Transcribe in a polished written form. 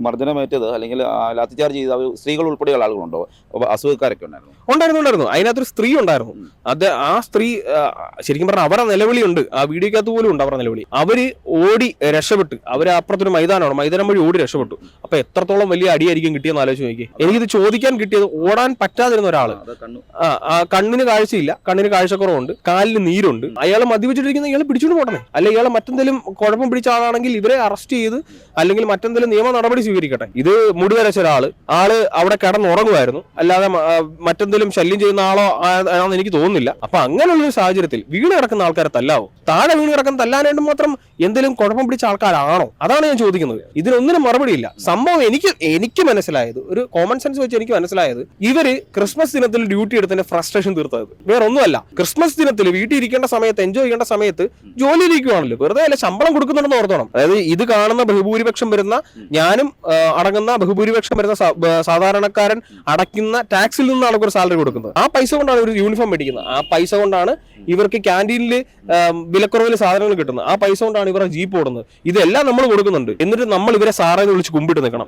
മർദ്ദനമേറ്റത് അല്ലെങ്കിൽ ലാത്തിചാർജ് ചെയ്ത സ്ത്രീകൾ ഉൾപ്പെടെയുള്ള ആളുകളുണ്ടോ? അസുഖക്കാരൊക്കെ ഉണ്ടായിരുന്നു. അതിനകത്തൊരു സ്ത്രീ ഉണ്ടായിരുന്നു. അത് ആ സ്ത്രീ ശരിക്കും പറഞ്ഞാൽ അവരുടെ നിലവിളിയുണ്ട്. ആ വീഡിയോക്കകത്ത് പോലും ഉണ്ട് അവരുടെ നിലവിളി. അവര് ഓടി രക്ഷപ്പെട്ടു. അവര് അപ്പുറത്തൊരു മൈതാനമാണ്, മൈതാനം വഴി ഓടി രക്ഷപ്പെട്ടു. അപ്പൊ എത്രത്തോളം വലിയ അടിയായിരിക്കും കിട്ടിയെന്ന് ആലോചിച്ച് നോക്കി. എനിക്കിത് ചോദിക്കാൻ കിട്ടിയത് ഓടാൻ പറ്റാതിരുന്ന ഒരാള്. കണ്ണിന് കാഴ്ചയില്ല, കണ്ണിന് കാഴ്ചക്കുറവുണ്ട്, കാലിന് നീരുണ്ട്. അയാൾ മദ്യപിച്ചിട്ടിരിക്കുന്ന ഇയാൾ പിടിച്ചുകൊണ്ട് പോകണേ. അല്ലെ ഇയാൾ മറ്റെന്തെങ്കിലും കുഴപ്പം പിടിച്ച ആളാണെങ്കിൽ ഇവരെ അറസ്റ്റ് ചെയ്ത് അല്ലെങ്കിൽ മറ്റെന്തെങ്കിലും നിയമ നടപടി സ്വീകരിക്കട്ടെ. ഇത് മുടി വരച്ച ആള് അവിടെ കിടന്നുറങ്ങുമായിരുന്നു, അല്ലാതെ മറ്റെന്തെങ്കിലും ശല്യം ചെയ്യുന്ന ആളോ ആണെന്ന് എനിക്ക് തോന്നുന്നില്ല. അപ്പൊ അങ്ങനെയുള്ളൊരു സാഹചര്യത്തിൽ വീണ് കിടക്കുന്ന ആൾക്കാരെ തല്ലാവോ? താഴെ വീണ് കിടക്കുന്ന തല്ലാനായിട്ട് മാത്രം എന്തെങ്കിലും കുഴപ്പം പിടിച്ച ആൾക്കാരാണോ? അതാണ് ഞാൻ ചോദിക്കുന്നത്. ഇതിനൊന്നിനും മറുപടിയില്ല. സംഭവം എനിക്ക് മനസ്സിലായത്, ഒരു കോമൺ സെൻസ് വെച്ച് എനിക്ക് മനസ്സിലായത്, ഇവര് ക്രിസ്മസ് ദിനത്തിൽ ഡ്യൂട്ടി എടുത്തതിന്റെ ഫ്രസ്ട്രേഷൻ തീർത്തത് വേറെ ഒന്നുമല്ല. ക്രിസ്മസ് ദിനത്തിൽ വീട്ടിൽ ഇരിക്കേണ്ട സമയത്ത്, എൻജോയ് ചെയ്യേണ്ട സമയത്ത് ജോലി ഇരിക്കുവാണല്ലോ, വെറുതെ അല്ല ശമ്പളം കൊടുക്കുന്നുണ്ടെന്ന് ഓർത്തോണം. അതായത് ഇത് കാണുന്ന ബഹുഭൂരിപക്ഷം വരുന്ന, ഞാനും അടങ്ങുന്ന ബഹുഭൂരിപക്ഷം വരുന്ന സാധാരണക്കാരൻ അടയ്ക്കുന്ന ടാക്സിൽ നിന്നാണ് ഒരു സാലറി കൊടുക്കുന്നത്. ആ പൈസ കൊണ്ടാണ് ഒരു യൂണിഫോം മേടിക്കുന്നത്. ആ പൈസ കൊണ്ടാണ് ഇവർക്ക് ക്യാൻറ്റീനിൽ വിലക്കുറവിൽ സാധനങ്ങൾ കിട്ടുന്നത്. ആ പൈസ കൊണ്ടാണ് ഇവരുടെ ജീപ്പ് ഓടുന്നത്. ഇതെല്ലാം നമ്മൾ കൊടുക്കുന്നുണ്ട്. എന്നിട്ട് നമ്മൾ ഇവരെ സാറേന്ന് വിളിച്ച് കുമ്പിട്ട് നിൽക്കണം.